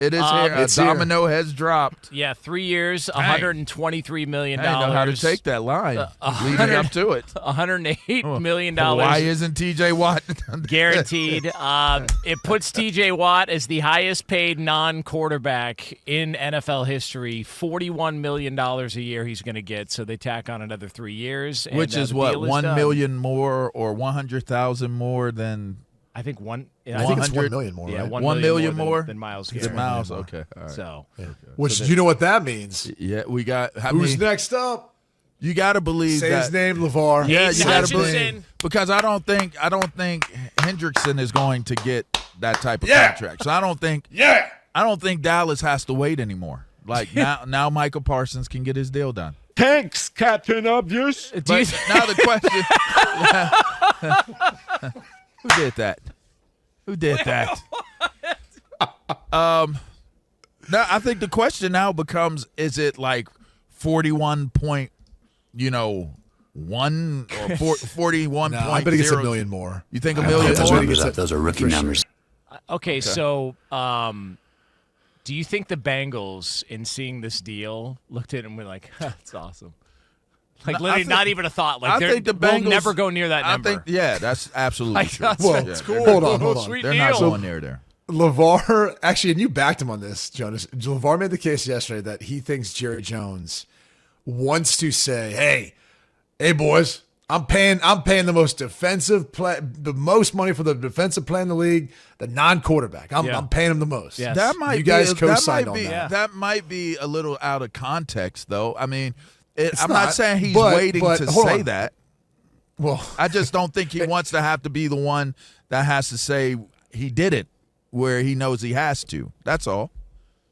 It is here. A domino has dropped. Yeah, 3 years, $123 million. I didn't know how to take that line leading up to it. $108 million. Why isn't T.J. Watt guaranteed? It puts T.J. Watt as the highest paid non-quarterback in NFL history. $41 million a year he's going to get, so they tack on another 3 years. Which is what, $1 million more or $100,000 more than – I think it's $1 million more. Yeah, right? $1 million more than Miles Garrett. Garrett. Miles, okay. All right. So, which you know what that means? Yeah, we got. Who's next up? You got to believe Say that. his name, LaVar. Yeah, you got to Hutchinson. believe because I don't think Hendrickson is going to get that type of contract. So I don't think Dallas has to wait anymore. Like now Micah Parsons can get his deal done. Thanks, Captain Obvious. But now the question. Who did that? Now I think the question now becomes: is it like 41.1 or 41? No, I bet he gets $1 million more. You think $1 million more? Those are rookie numbers. Okay, so do you think the Bengals, in seeing this deal, looked at it and were like, "That's awesome"? Like literally, not even a thought. Like I think the we'll Bengals never go near that number. That's absolutely true. That's cool. Hold on. Sweet They're deal. not going near there. LaVar, actually, and you backed him on this, Jonas. LaVar made the case yesterday that he thinks Jerry Jones wants to say, "Hey, boys, I'm paying the most defensive play, the most money for the defensive play in the league, the non-quarterback. I'm paying him the most." Yes. That might you guys co-signed on that. That might be a little out of context, though. I mean, I'm not, not saying he's but waiting to say on. that. Well, I just don't think he wants to have to be the one that has to say he did it where he knows he has to. That's all.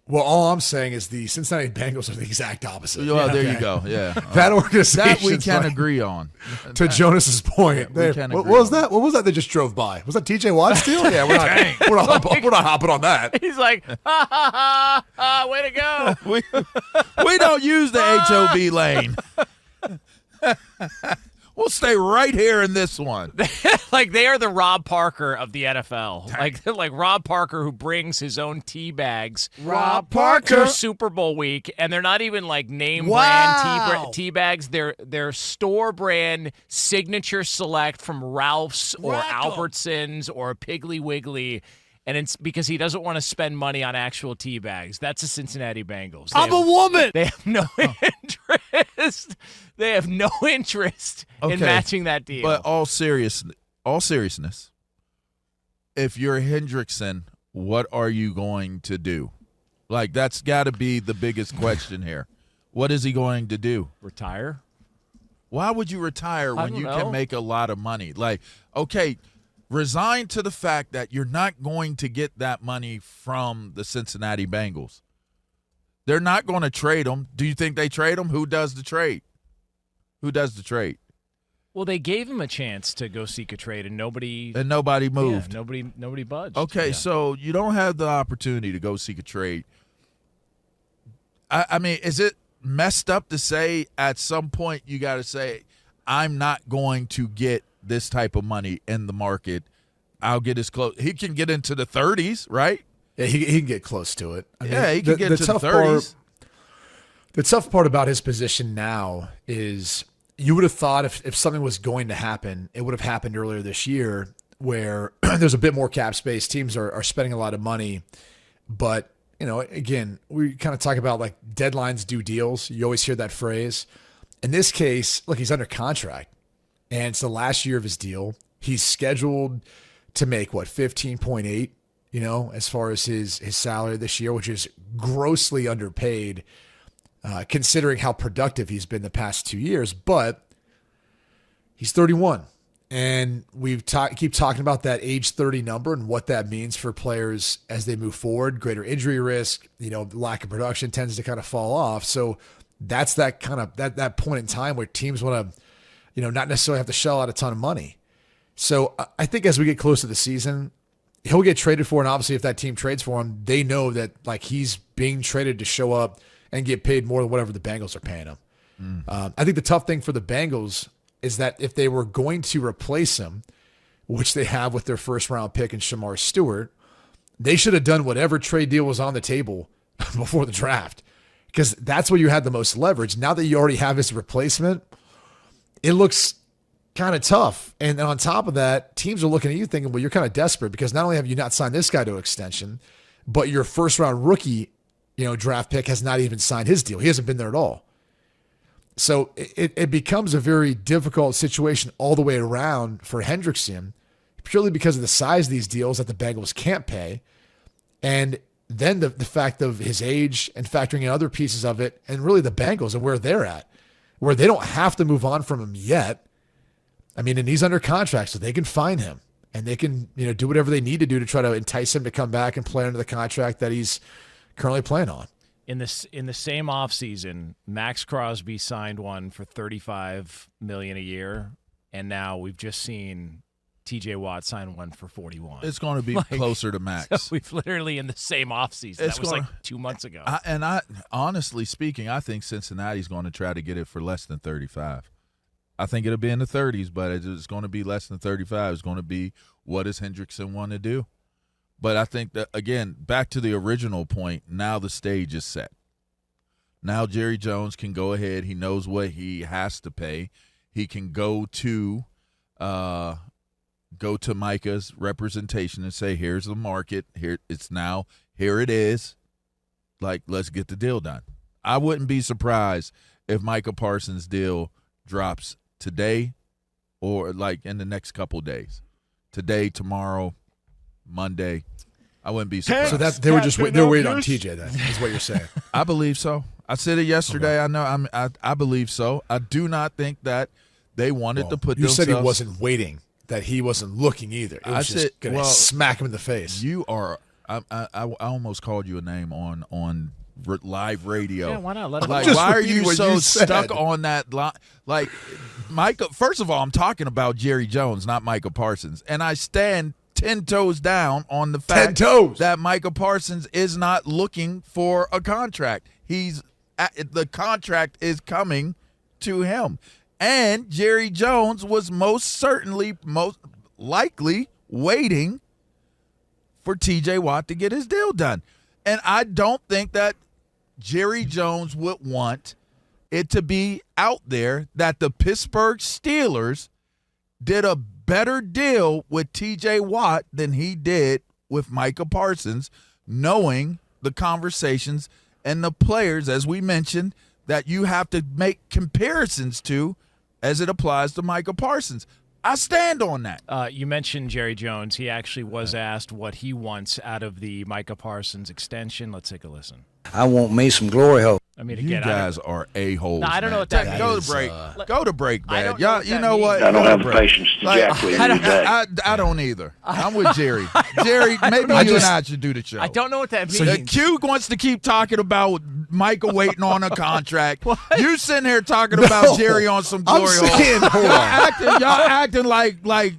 Well, all I'm saying is the Cincinnati Bengals are the exact opposite. Well, there you go. Yeah. That organization. That we can agree on. To Jonas's point. Yeah, we can what agree was on that? What was that they just drove by? Was that TJ Watt's deal? Yeah, we're not hopping on that. He's like, way to go. We don't use the HOV lane. We'll stay right here in this one. Like they are the Rob Parker of the NFL. Like Rob Parker who brings his own tea bags. Rob Parker. To Super Bowl week, and they're not even like name brand tea bags. They're store brand signature select from Ralph's or Albertsons or Piggly Wiggly. And it's because he doesn't want to spend money on actual tea bags. That's the Cincinnati Bengals. I'm a woman. They have no interest. They have no interest in matching that deal. But all seriousness, if you're Hendrickson, what are you going to do? Like, that's got to be the biggest question here. What is he going to do? Retire? Why would you retire when you know. can make a lot of money? Like, okay, resign to the fact that you're not going to get that money from the Cincinnati Bengals. They're not going to trade him. Do you think they trade him? Who does the trade? Well, they gave him a chance to go seek a trade, and nobody moved. Yeah, nobody budged. Okay, so you don't have the opportunity to go seek a trade. I mean, is it messed up to say at some point you got to say, I'm not going to get this type of money in the market? I'll get as close. He can get into the 30s, right? Yeah, he can get close to it. He can get to the 30s. The tough part about his position now is you would have thought if something was going to happen, it would have happened earlier this year where there's a bit more cap space. Teams are spending a lot of money. But, again, we kind of talk about like deadlines do deals. You always hear that phrase. In this case, look, he's under contract. And it's the last year of his deal. He's scheduled to make, 15.8, as far as his salary this year, which is grossly underpaid considering how productive he's been the past 2 years. But he's 31. And we've keep talking about that age 30 number and what that means for players as they move forward. Greater injury risk, lack of production tends to kind of fall off. So that's that kind of that point in time where teams want to not necessarily have to shell out a ton of money. So I think as we get close to the season, he'll get traded for. And obviously if that team trades for him, they know that like he's being traded to show up and get paid more than whatever the Bengals are paying him. I think the tough thing for the Bengals is that if they were going to replace him, which they have with their first round pick and Shamar Stewart, They should have done whatever trade deal was on the table before the draft, because that's where you had the most leverage. Now that you already have his replacement, it looks kind of tough. And on top of that, teams are looking at you thinking, well, you're kind of desperate because not only have you not signed this guy to extension, but your first round rookie, draft pick has not even signed his deal. He hasn't been there at all. So it becomes a very difficult situation all the way around for Hendrickson, purely because of the size of these deals that the Bengals can't pay. And then the fact of his age and factoring in other pieces of it, and really the Bengals and where they're at, where they don't have to move on from him yet. I mean, and he's under contract, so they can fine him and they can, do whatever they need to do to try to entice him to come back and play under the contract that he's currently playing on. In the same offseason, Max Crosby signed one for $35 million a year, and now we've just seen TJ Watt signed one for 41. It's going to be closer to Max. So we've literally in the same offseason. That was 2 months ago. I honestly speaking, I think Cincinnati's going to try to get it for less than 35. I think it'll be in the 30s, but it's going to be less than 35. It's going to be, what does Hendrickson want to do? But I think that, again, back to the original point, now the stage is set. Now Jerry Jones can go ahead. He knows what he has to pay. He can go to Micah's representation and say, here's the market. Here it is. Let's get the deal done. I wouldn't be surprised if Micah Parsons' deal drops today or in the next couple days. Today, tomorrow, Monday. I wouldn't be surprised. So they were waiting on TJ then, is what you're saying. I believe so. I said it yesterday. Okay. I know. I believe so. I do not think that they wanted to put themselves. You said he wasn't waiting, that he wasn't looking either. It was just going to smack him in the face. You are. I almost called you a name on live radio. Yeah, why not? Let him why are you so stuck on that line? Micah. First of all, I'm talking about Jerry Jones, not Micah Parsons, and I stand 10 toes down on the fact that Micah Parsons is not looking for a contract. The contract is coming to him. And Jerry Jones was most likely waiting for TJ Watt to get his deal done. And I don't think that Jerry Jones would want it to be out there that the Pittsburgh Steelers did a better deal with TJ Watt than he did with Micah Parsons, knowing the conversations and the players, as we mentioned, that you have to make comparisons to as it applies to Micah Parsons. I stand on that. You mentioned Jerry Jones. He actually was asked what he wants out of the Micah Parsons extension. Let's take a listen. I want me some glory hole. I mean, you guys are a-holes. No, I don't know what that Go means. to break. Go to break, man. Y'all, you know what? I don't have the patience to jack with you today. I don't either. I'm with Jerry. Jerry, maybe you and I should do the show. I don't know what that means. So Q wants to keep talking about Micah waiting on a contract. You sitting here talking about Jerry on some glory hole. Y'all acting like my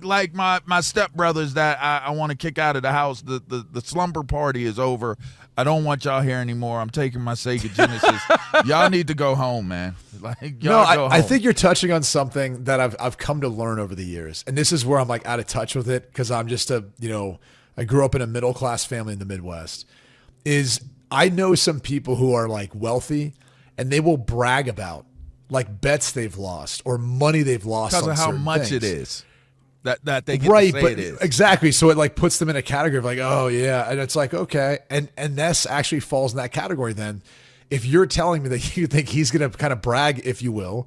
stepbrothers that I want to kick out of the house. The slumber party is over. I don't want y'all here anymore. I'm taking my Sega Genesis. Y'all need to go home, man. Go home. I think you're touching on something that I've come to learn over the years, and this is where I'm out of touch with it because I'm just I grew up in a middle class family in the Midwest. Is I know some people who are wealthy, and they will brag about bets they've lost or money they've lost because on of how much things. it is. That they get to say it is. Exactly. So it puts them in a category of oh yeah, and it's okay, and this actually falls in that category. Then, if you're telling me that you think he's going to kind of brag, if you will,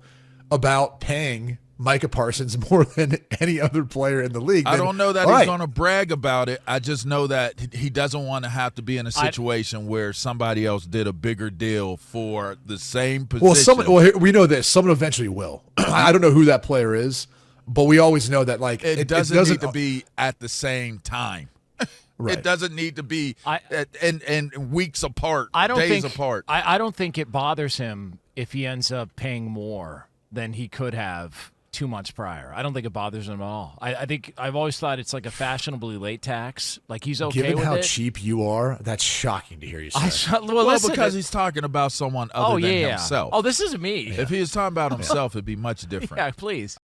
about paying Micah Parsons more than any other player in the league, I don't know that he's going to brag about it. I just know that he doesn't want to have to be in a situation where somebody else did a bigger deal for the same position. We know this. Someone eventually will. I don't know who that player is. But we always know that it doesn't need to be at the same time. Right. It doesn't need to be and weeks apart, days apart. I don't think it bothers him if he ends up paying more than he could have 2 months prior. I don't think it bothers him at all. I think I've always thought it's like a fashionably late tax. He's okay with it. Given how cheap you are, that's shocking to hear you say. Because he's talking about someone other than himself. Oh, this isn't me. If he was talking about himself, it'd be much different. Yeah, please.